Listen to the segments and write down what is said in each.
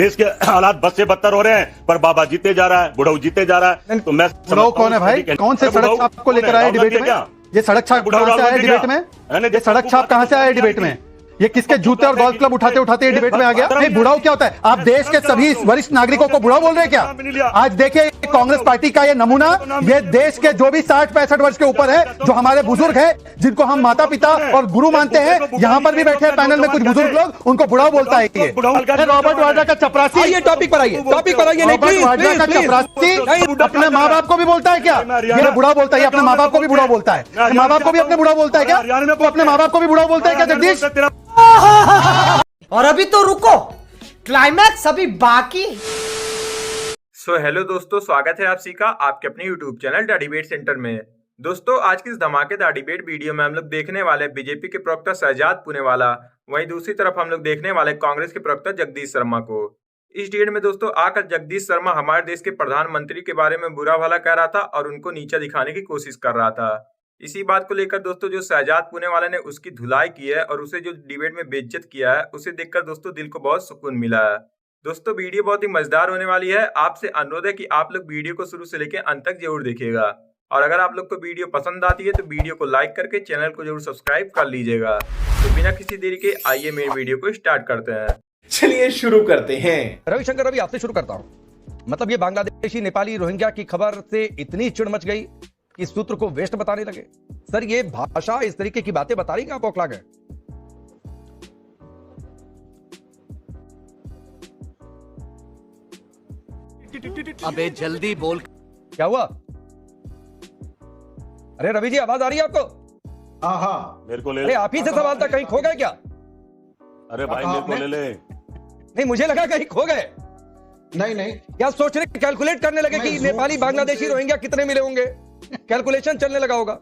देश के हालात बद से बदतर हो रहे हैं, पर बाबा जीते जा रहा है, बुढ़ऊ जीते जा रहा है। तो मैं बुढ़ऊ कौन है भाई? कौन से सड़क छाप को लेकर आए डिबेट में? ये सड़क छाप कहां से आया डिबेट में? ये सड़क छाप कहां से आया डिबेट में? ये किसके जूते और गोल्फ क्लब उठाते उठाते ये डिबेट में आ गया? नहीं, बुढ़ाऊ क्या होता है? आप देश के सभी वरिष्ठ नागरिकों को बुढ़ाऊ बोल रहे हैं क्या? आज देखिए कांग्रेस पार्टी का ये नमूना, ये देश के जो भी 60-65 वर्ष के ऊपर है, जो हमारे बुजुर्ग हैं, जिनको हम माता पिता और गुरु मानते हैं, यहाँ पर भी बैठे हैं पैनल में कुछ बुजुर्ग लोग, उनको बुढ़ाऊ बोलता है ये। रॉबर्ट वाड्रा का चपरासी, ये टॉपिक पर आइए, टॉपिक पर आइए। रॉबर्ट वाड्रा का चपरासी अपने माँ बाप को भी बोलता है क्या? ये बुढ़ाऊ बोलता है, अपने माँ बाप को भी बुढ़ाऊ बोलता है। माँ बाप को भी अपने बुढ़ाऊ बोलता है क्या? वो अपने माँ बाप को भी बुढ़ाऊ बोलता है क्या जगदीश? और अभी तो रुको, क्लाइमैक्स अभी बाकी। हेलो दोस्तों, स्वागत है आप सभी का आपके अपने YouTube channel the debate centre में। दोस्तों, आज की इस धमाकेदार डिबेट वीडियो में हम लोग देखने वाले बीजेपी के प्रवक्ता शहजाद पूनेवाला, वहीं दूसरी तरफ हम लोग देखने वाले कांग्रेस के प्रवक्ता जगदीश शर्मा को। इस डिबेट में दोस्तों आकर जगदीश शर्मा हमारे देश के प्रधानमंत्री के बारे में बुरा भला कह रहा था और उनको नीचा दिखाने की कोशिश कर रहा था। इसी बात को लेकर दोस्तों जो शहजाद पूनेवाला ने उसकी धुलाई की है और उसे जो डिबेट में बेइज्जत किया है, उसे देखकर दोस्तों दिल को बहुत सुकून मिला है। दोस्तों वीडियो बहुत ही मजेदार होने वाली है। आपसे अनुरोध है कि आप लोग वीडियो को शुरू से लेकर अंत तक जरूर देखिएगा, और अगर आप लोग को वीडियो पसंद आती है तो वीडियो को लाइक करके चैनल को जरूर सब्सक्राइब कर लीजिएगा। तो बिना किसी देरी के आइए मेन वीडियो को स्टार्ट करते हैं। चलिए शुरू करते हैं। रविशंकर, अभी आपसे शुरू करता हूं। मतलब ये बांग्लादेशी नेपाली रोहिंग्या की खबर से इतनी चिड़ मच गई कि इस सूत्र को वेस्ट बताने लगे। सर, ये भाषा इस तरीके की बातें बता रही कि आप औकला गए? अबे जल्दी बोल। क्या हुआ? अरे रवि जी, आवाज आ रही है आपको? हाँ, मेरे को ले अरे आप ही से सवाल था, कहीं खो गए क्या? अरे भाई मेरे को ले ले। नहीं, मुझे लगा कहीं खो गए। नहीं क्या सोच रहे, कैलकुलेट करने लगे कि नेपाली बांग्लादेशी रोहिंग्या कितने मिले होंगे? कैलकुलेशन चलने लगा होगा।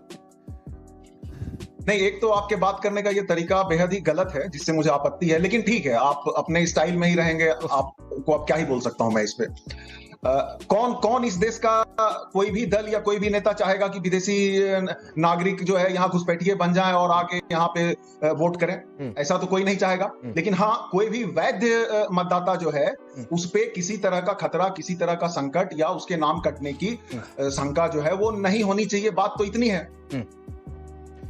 नहीं, एक तो आपके बात करने का ये तरीका बेहद ही गलत है, जिससे मुझे आपत्ति है, लेकिन ठीक है, आप अपने स्टाइल में ही रहेंगे। आपको अब क्या ही बोल सकता हूं मैं इस पे। कौन इस देश का कोई भी दल या कोई भी नेता चाहेगा कि विदेशी नागरिक जो है यहाँ घुसपैठिए बन जाएं और आके यहाँ पे वोट करें? ऐसा तो कोई नहीं चाहेगा। लेकिन हाँ, कोई भी वैध मतदाता जो है उस पे किसी तरह का खतरा, किसी तरह का संकट या उसके नाम कटने की शंका जो है वो नहीं होनी चाहिए। बात तो इतनी है।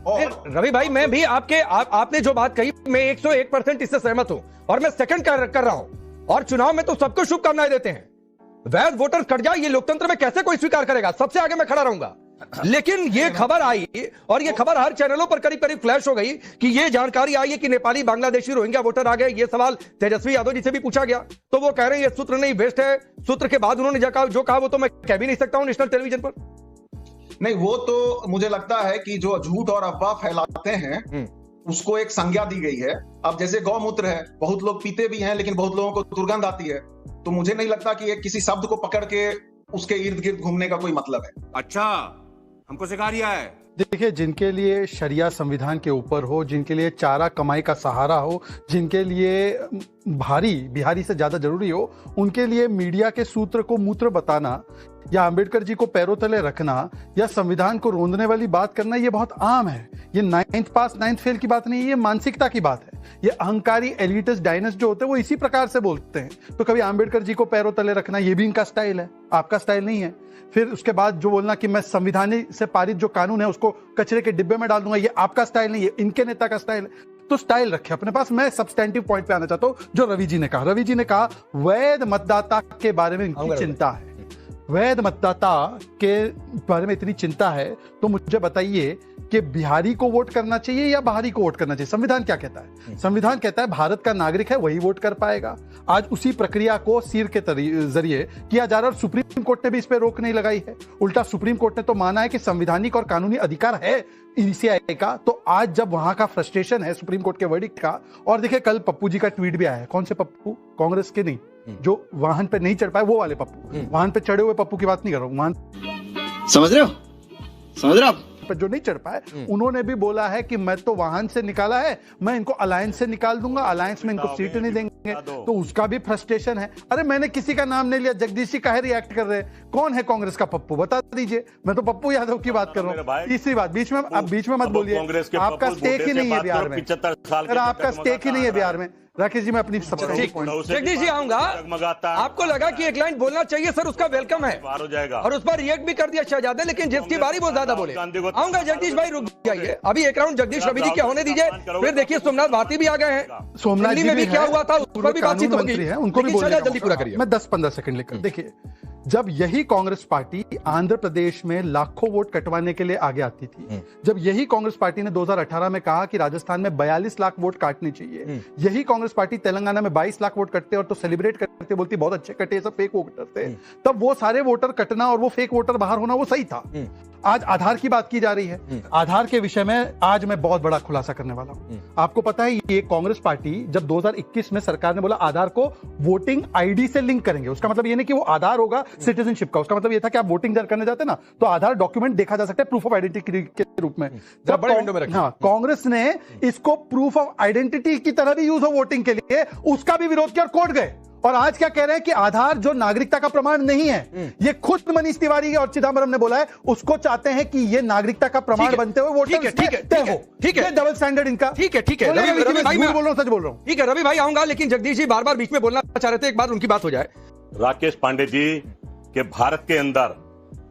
और रवि भाई, मैं भी आपने जो बात कही, मैं 101% इससे सहमत हूं, और मैं सेकंड कर रहा हूं। और चुनाव में तो सबको शुभकामनाएं देते हैं। वैध वोटर कट जाए, ये लोकतंत्र में कैसे कोई स्वीकार करेगा? सबसे आगे मैं खड़ा रहूंगा। लेकिन ये खबर आई, और ये खबर हर चैनलों पर करीब करीब फ्लैश हो गई कि ये जानकारी आई है कि नेपाली बांग्लादेशी रोहिंग्या वोटर आ गए। ये सवाल तेजस्वी यादव जी से भी पूछा गया, तो वो कह रहे हैं ये सूत्र नहीं, वेस्ट है। सूत्र के बाद उन्होंने जो कहा वो तो मैं कह भी नहीं सकता हूं नेशनल टेलीविजन पर। नहीं, वो तो मुझे लगता है कि जो झूठ और अफवाह फैलाते हैं उसको एक संज्ञा दी गई है। अब जैसे गौमूत्र है, बहुत लोग पीते भी हैं, लेकिन बहुत लोगों को दुर्गंध आती है। तो मुझे नहीं लगता कि एक किसी शब्द को पकड़ के उसके इर्द गिर्द घूमने का कोई मतलब है। अच्छा, हमको सिखा रिया है। देखिए, जिनके लिए शरिया संविधान के ऊपर हो, जिनके लिए चारा कमाई का सहारा हो, जिनके लिए बिहारी से ज्यादा जरूरी हो, उनके लिए मीडिया के सूत्र को मूत्र बताना या अंबेडकर जी को पैरों तले रखना या संविधान को रोंदने वाली बात करना, ये बहुत आम है। ये 9th पास 9th फेल की बात नहीं है, ये मानसिकता की बात है। ये अहंकारी एलिटिस्ट डायनेस्ट जो होते हैं वो इसी प्रकार से बोलते हैं। तो कभी अंबेडकर जी को पैरों तले रखना, ये भी इनका स्टाइल है, आपका स्टाइल नहीं है। फिर उसके बाद जो बोलना कि मैं संविधान से पारित जो कानून है उसको कचरे के डिब्बे में डाल दूंगा, ये आपका स्टाइल नहीं है, इनके नेता का स्टाइल है। तो स्टाइल रखे अपने पास। मैं सब्सटेंटिव पॉइंट पे आना चाहता हूं जो रवि जी ने कहा। रवि जी ने कहा वैध मतदाता के बारे में इनकी चिंता है। वैध मतदाता के बारे में इतनी चिंता है तो मुझे बताइए कि बिहारी को वोट करना चाहिए या बाहरी को वोट करना चाहिए? संविधान क्या कहता है? संविधान कहता है भारत का नागरिक है वही वोट कर पाएगा। आज उसी प्रक्रिया को सिर के जरिए किया जा रहा है और सुप्रीम कोर्ट ने भी इस पर रोक नहीं लगाई है। उल्टा सुप्रीम कोर्ट ने तो माना है कि संवैधानिक और कानूनी अधिकार है ईसीआई का। तो आज जब वहां का फ्रस्ट्रेशन है सुप्रीम कोर्ट के वर्डिक्ट का, और देखिए कल पप्पू जी का ट्वीट भी आया है। कौन से पप्पू? कांग्रेस के नहीं, जो वाहन पे नहीं चढ़ पाए वो वाले पप्पू। वाहन पे चढ़े हुए पप्पू की बात नहीं कर रहा हूं, वाहन समझ रहे हो पे जो नहीं चढ़ पाए, उन्होंने भी बोला है कि मैं तो वाहन से निकाला है, मैं इनको अलायंस से निकाल दूंगा, अलायंस में इनको सीट नहीं देंगे। तो उसका भी फ्रस्ट्रेशन है। अरे मैंने किसी का नाम नहीं लिया, जगदीश जी काहे रिएक्ट कर रहे हैं? कौन है कांग्रेस का पप्पू, बता दीजिए। मैं तो पप्पू यादव की बात कर रहा हूँ। तीसरी बात, बीच में मत बोलिए। आपका स्टेक ही नहीं है बिहार में। आपका स्टेक ही नहीं है बिहार में। राकेश जी मैं अपनी सबसे ठीक। पॉइंट जगदीश जी आऊंगा, जगमगाता है। आपको लगा कि एक लाइन बोलना चाहिए सर, उसका वेलकम है पार हो जाएगा। और उस पर रिएक्ट भी कर दिया शहजादे, लेकिन जिसकी बारी वो ज्यादा बोले। आऊंगा जगदीश भाई, रुक जाइए अभी एक राउंड जगदीश रवि जी के होने दीजिए, फिर देखिए सोमनाथ भारती भी आ गए हैं। सोमनाथ दिल्ली जी में भी भी क्या हैं, हुआ था उस पर भी बातचीत होगी, मंत्री हैं, उनको भी लेकिन बोलने चलिए का जल्दी मौका। पूरा करिए। मैं 10-15 सेकंड लेकर देखिए, जब यही कांग्रेस पार्टी आंध्र प्रदेश में लाखों वोट कटवाने के लिए आगे आती थी, जब यही कांग्रेस पार्टी ने 2018 में कहा कि राजस्थान में 42 लाख वोट काटने चाहिए, यही कांग्रेस पार्टी तेलंगाना में 22 लाख वोट कटते और तो सेलिब्रेट करते, बोलती बहुत अच्छे कटे, सब फेक वोटर थे, तब वो सारे वोटर कटना और वो फेक वोटर बाहर होना वो सही था। आज आधार की बात की जा रही है, आधार के विषय में आज मैं बहुत बड़ा खुलासा करने वाला हूं। आपको पता है ये कांग्रेस पार्टी जब 2021 में सरकार ने बोला आधार को वोटिंग आईडी से लिंक करेंगे, उसका मतलब ये नहीं कि वो आधार होगा सिटीजनशिप का, उसका मतलब ये था कि आप वोटिंग करने जाते ना तो आधार डॉक्यूमेंट देखा जा सकता है प्रूफ ऑफ आइडेंटिटी के रूप में। जब बड़े विंडो में रखें। हाँ, कांग्रेस ने इसको प्रूफ ऑफ आइडेंटिटी की तरह भी यूज हो वोटिंग के लिए, उसका भी विरोध किया और कोर्ट गए। और आज क्या कह रहे हैं कि आधार जो नागरिकता का प्रमाण नहीं है, ये खुद मनीष तिवारी और चिदम्बरम ने बोला है, उसको चाहते हैं कि ये नागरिकता का प्रमाण बनते हुए वोटर ठीक है, डबल स्टैंडर्ड इनका। ठीक है रवि भाई, मैं बोल रहा हूँ, सच बोल रहा हूँ। ठीक है रवि भाई आऊंगा, लेकिन जगदीश जी बार बार बीच में बोलना चाह रहे थे, एक बार उनकी बात हो जाए। राकेश पांडे जी के भारत के अंदर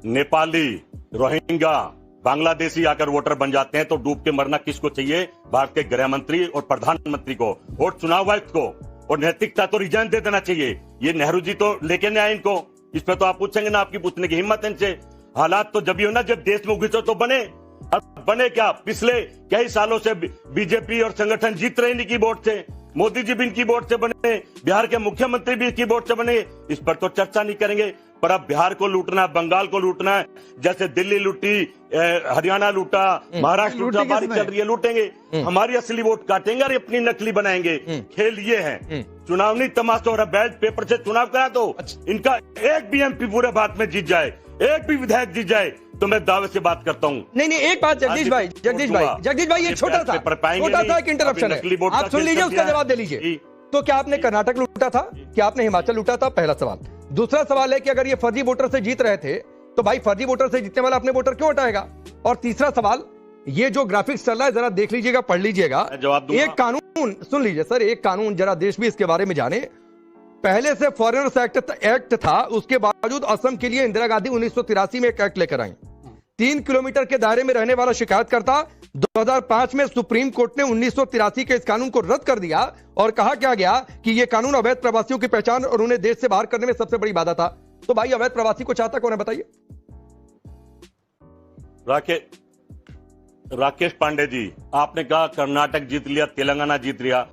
नेपाली, रोहिंग्या, बांग्लादेशी आकर वोटर बन जाते हैं तो डूब के मरना किसको चाहिए? भारत के गृह मंत्री और प्रधानमंत्री को और चुनाव आयुक्त को, और नैतिकता तो रिजाइन दे देना चाहिए। ये नेहरू जी तो लेके नहीं आए इनको, इस पे तो आप पूछेंगे ना, आपकी पूछने की हिम्मत है इनसे। हालात तो जब ही हो ना जब देश में घुसे तो बने, अब बने क्या? पिछले कई सालों से बीजेपी और संगठन जीत रहे इनकी वोट से, मोदी जी भी इनकी वोट से बने, बिहार के मुख्यमंत्री भी इनकी वोट से बने, इस पर तो चर्चा नहीं करेंगे। पर अब बिहार को लूटना है, बंगाल को लूटना है, जैसे दिल्ली लूटी, हरियाणा लूटा, महाराष्ट्र लूटा, बारी चल रही है, लूटेंगे। हमारी असली वोट काटेंगे और अपनी नकली बनाएंगे। खेल ये है, चुनाव नहीं तमाशा हो रहा, बैलेट पेपर से चुनाव करा दो। इनका एक भी एमपी पूरे भारत में जीत जाए, एक भी विधायक जीत जाए तो मैं दावे से बात करता हूँ। नहीं एक बात जगदीश भाई ये छोटा सा एक इंटरप्शन है, आप सुन लीजिए, उसका जवाब दे लीजिए। तो क्या आपने कर्नाटक लूटा था? क्या आपने हिमाचल लूटा था? पहला सवाल। दूसरा सवाल है कि अगर ये फर्जी वोटर से जीत रहे थे तो भाई फर्जी वोटर से जीतने वाला अपने वोटर क्यों हटाएगा? और तीसरा सवाल, ये जो ग्राफिक्स चल रहा है जरा देख लीजिएगा, पढ़ लीजिएगा। एक कानून सुन लीजिए सर, एक कानून जरा देश भी इसके बारे में जाने। पहले से फॉरेनर्स एक्ट था, उसके बावजूद असम के लिए इंदिरा गांधी 1983 में एक एक्ट लेकर आई। 3 किलोमीटर के दायरे में रहने वाला शिकायतकर्ता 2005 में सुप्रीम कोर्ट ने 1983 के इस कानून को रद्द कर दिया और कहा क्या गया कि यह कानून अवैध प्रवासियों की पहचान और उन्हें देश से बाहर करने में सबसे बड़ी बाधा था। तो भाई अवैध प्रवासी को चाहता कौन है बताइए? राकेश पांडे जी, आपने कहा कर्नाटक जीत लिया, तेलंगाना जीत लिया।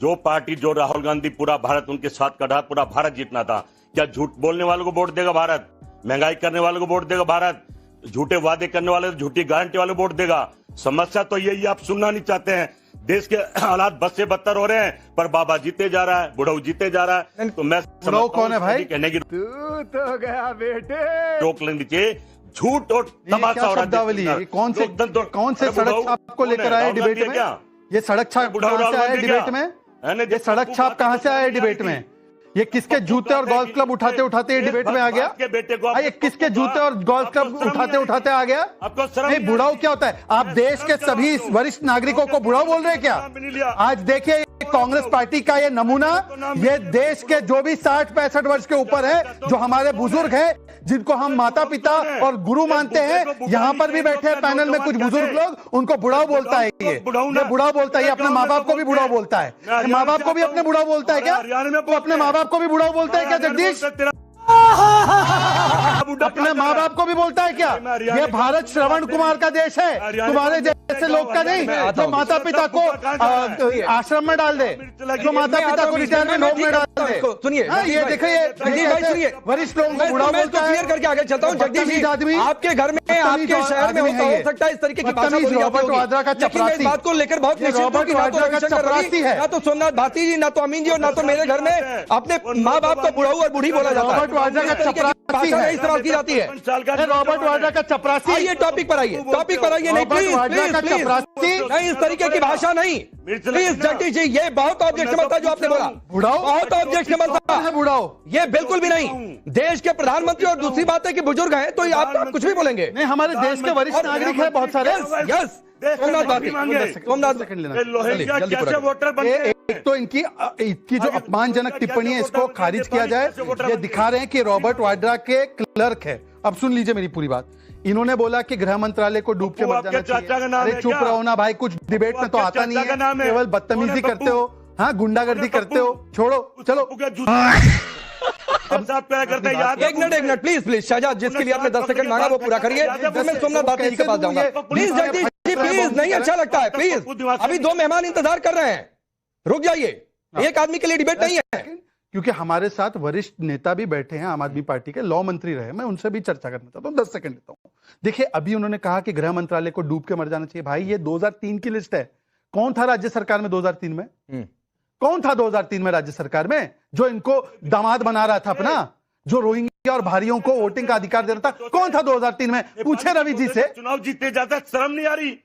जो पार्टी, जो राहुल गांधी पूरा भारत उनके साथ कढ़ा, पूरा भारत जीतना था। क्या झूठ बोलने वालों को वोट देगा भारत? महंगाई करने वालों को वोट देगा भारत? झूठे वादे करने वाले, झूठी गारंटी वाले वोट देगा? समस्या तो यही, आप सुनना नहीं चाहते हैं। देश के हालात बद से बदतर हो रहे हैं, पर बाबा जीते जा रहा है, बुढ़ऊ जीते जा रहा है। तो मैं बुढ़ऊ कौन है भाई? कहने की तू तो गया बेटे, रोक लेनी चाहिए। झूठ और तमाशा हो रहा है। कौन से सड़क छाप को लेकर आए डिबेट में? ये सड़क छाप कहां से आया डिबेट में? ये सड़क छाप कहां से आया डिबेट में? ये किसके जूते और गोल्फ क्लब उठाते उठाते ये डिबेट में आ गया? ये किसके जूते और गोल्फ क्लब उठाते उठाते आ गया? नहीं, बुढ़ाऊ क्या होता है? आप देश के सभी वरिष्ठ नागरिकों को बुढ़ाऊ बोल रहे हैं क्या? आज देखिए कांग्रेस पार्टी का ये नमूना, ये देश के जो भी 60-65 वर्ष के ऊपर है, जो हमारे बुजुर्ग हैं, जिनको हम माता पिता और गुरु मानते हैं, यहाँ पर भी बैठे हैं पैनल में कुछ बुजुर्ग लोग, उनको बुढ़ाऊ बोलता है। ये बुढ़ाऊ बोलता है, ये अपने माँ बाप को भी बुढ़ाऊ बोलता है। माँ बाप को भी अपने बुढ़ाऊ बोलता है क्या? वो अपने माँ बाप को भी बुढ़ाऊ बोलता है क्या जगदीश? अपने माँ बाप को भी बोलता है क्या? ये भारत श्रवण कुमार का देश है, तुम्हारे जैसे लोग का नहीं, जो माता पिता को आश्रम में डाल दे, जो माता पिता को रिटायरमेंट होम में डाल दे। सुनिए, ये देखिए वरिष्ठ लोगों को बुढ़ा बोलता है। क्लियर करके आगे चलता हूँ जगदीश आदमी, आपके घर में, आपके शहर में हो सकता है इस तरीके की भाषा बोली जाती होगी, वाड्रा का लेकिन मैं इस बात को लेकर बहुत निश्चित हूं कि ना तो सोमनाथ भारती जी, ना तो अमीन जी और ना तो मेरे घर में अपने माँ बाप को बुढ़ाऊ और बूढ़ी बोला जाता है। रॉबर्ट वाड्रा का चपरासी भाषा इस्तेमाल की जाती है। रॉबर्ट वाड्रा का चपरासी। आइए टॉपिक पर आइए, टॉपिक पर आइए। नहीं प्लीज नहीं, इस तरीके की भाषा नहीं प्लीज जगदीश जी, ये बहुत ऑब्जेक्शनल था जो आपने बोला, बहुत ऑब्जेक्शनल था है बूढ़ा हो? ये बिल्कुल भी नहीं। देश के प्रधानमंत्री और दूसरी बात है कि बुजुर्ग हैं तो आप कुछ भी बोलेंगे। नहीं, हमारे देश के वरिष्ठ नागरिक हैं बहुत सारे। यस, सोमनाथ भारती, सोमनाथ सेकंड लेना। जल्दी पूरा करें। एक तो इनकी जो अपमानजनक टिप्पणी है इसको खारिज किया जाए। ये दिखा रहे हैं कि रॉबर्ट वाड्रा के क्लर्क है। अब सुन लीजिए मेरी पूरी बात। इन्होंने बोला कि गृह मंत्रालय को डूब के मर जाना चाहिए। अरे चुप रहो ना भाई, कुछ डिबेट में तो आता नहीं है, केवल बदतमीजी करते हो, हाँ गुंडागर्दी करते हो। छोड़ो, चलो एक मिनट प्लीज शाहजाद, जिसके लिए आपने 10 सेकंड मांगा वो पूरा करिए। फिर मैं सोमनाथ भारती जी के पास जाऊंगा। प्लीज जगदीश जी, प्लीज, नहीं अच्छा लगता है, प्लीज। अभी 2 मेहमान इंतजार कर रहे हैं, रुक जाइए। एक आदमी के लिए डिबेट नहीं है। क्योंकि हमारे साथ वरिष्ठ नेता भी बैठे हैं, आम आदमी पार्टी के लॉ मंत्री रहे, मैं उनसे भी चर्चा करना चाहता हूं। 10 सेकंड लेता हूं। देखिए, अभी उन्होंने कहा कि गृह मंत्रालय को डूब के मर जाना चाहिए। भाई, ये 2003 की लिस्ट है। कौन था राज्य सरकार में 2003 में? कौन था 2003 में राज्य सरकार में जो इनको दामाद बना रहा था अपना, जो रोहिंग्या और भारियों को वोटिंग का अधिकार दे रहा था? कौन था 2003 में? पूछे रवि जी से। चुनाव जीतने जाता है, शर्म नहीं आ रही?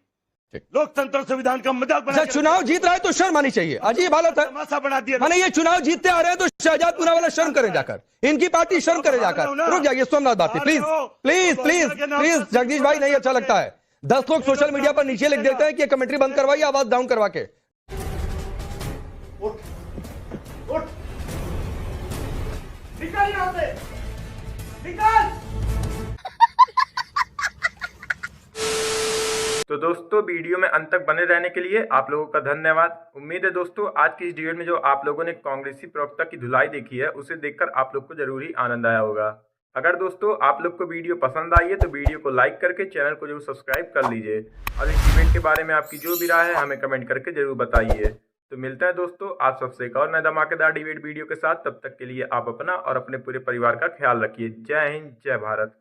लोकतंत्र संविधान का मजाक बना चुनाव जीत रहा है तो शर्म आनी चाहिए। अजीब हालत है। तमाशा बना दिया। माने ये चुनाव जीतते आ रहे हैं तो शहजादपुरा वाला शर्म करे जाकर, इनकी पार्टी शर्म करे जाकर। रुक जाइए Somnath Bharti, please please please please. Jagdish भाई, नहीं अच्छा लगता है। 10 लोग सोशल मीडिया पर नीचे लिख देते हैं कि कमेंट्री बंद करवाइए, आवाज डाउन करवा के। निकल यहां से, निकल। तो दोस्तों, वीडियो में अंत तक बने रहने के लिए आप लोगों का धन्यवाद। उम्मीद है दोस्तों आज की इस डिबेट में जो आप लोगों ने कांग्रेसी प्रवक्ता की धुलाई देखी है उसे देखकर आप लोग को जरूर ही आनंद आया होगा। अगर दोस्तों आप लोग को वीडियो पसंद आई है तो वीडियो को लाइक करके चैनल को जरूर सब्सक्राइब कर लीजिए और इस डिबेट के बारे में आपकी जो भी राय है हमें कमेंट करके जरूर बताइए। तो मिलता है दोस्तों आप सबसे एक और नए धमाकेदार डिबेट वीडियो के साथ। तब तक के लिए आप अपना और अपने पूरे परिवार का ख्याल रखिए। जय हिंद, जय भारत।